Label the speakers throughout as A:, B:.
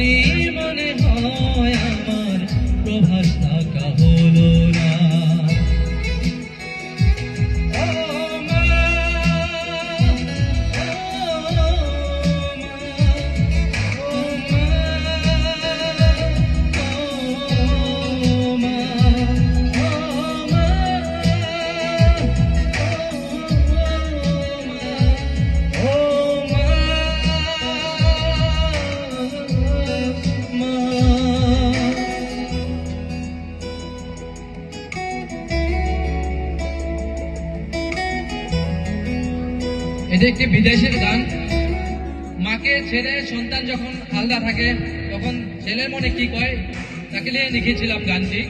A: তখনই মনে হয় আমার প্রভাস থাকা হলো না। এটা একটি বিদেশের গান। মাকে ছেড়ে সন্তান যখন আলাদা থাকে তখন ছেলের মনে কি কয় তাকে নিয়ে লিখেছিলাম গানটি।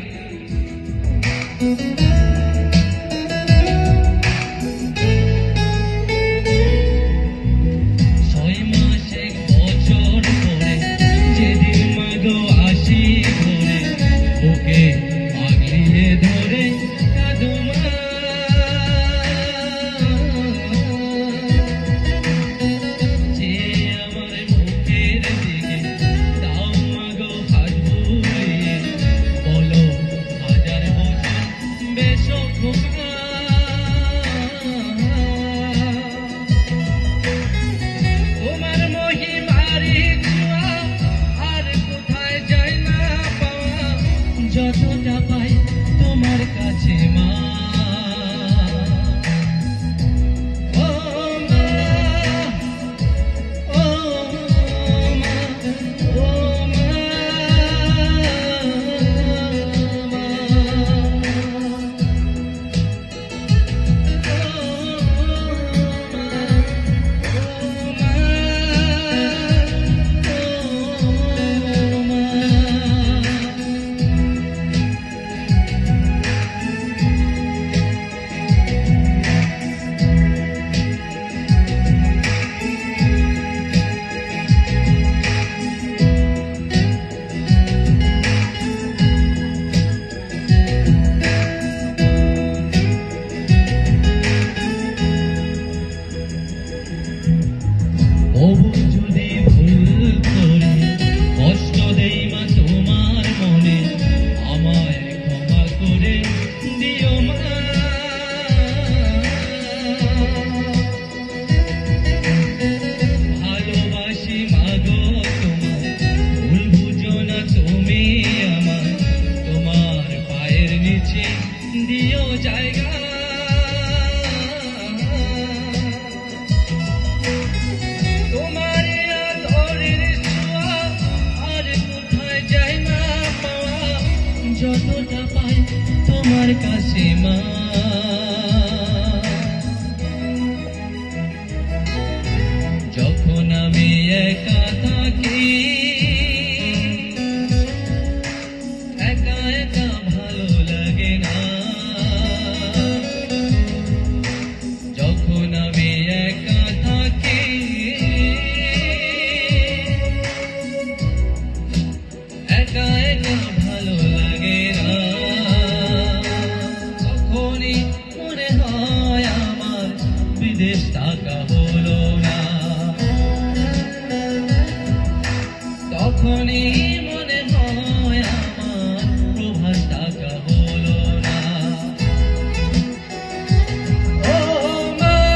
A: যতটা পাই তোমার কাছে মা, ও মা, ও মা, ও মা, যদি ভুল করি কষ্ট দেই মা তোমার মনে, আমায় ক্ষমা করে দিও মা। ভালোবাসি মা গো তোমায়, ভুল বুঝো না তুমি আমার, তোমার পায়ের নিচে দিও জায়গা। যতটা পাই তোমার কাছে মা।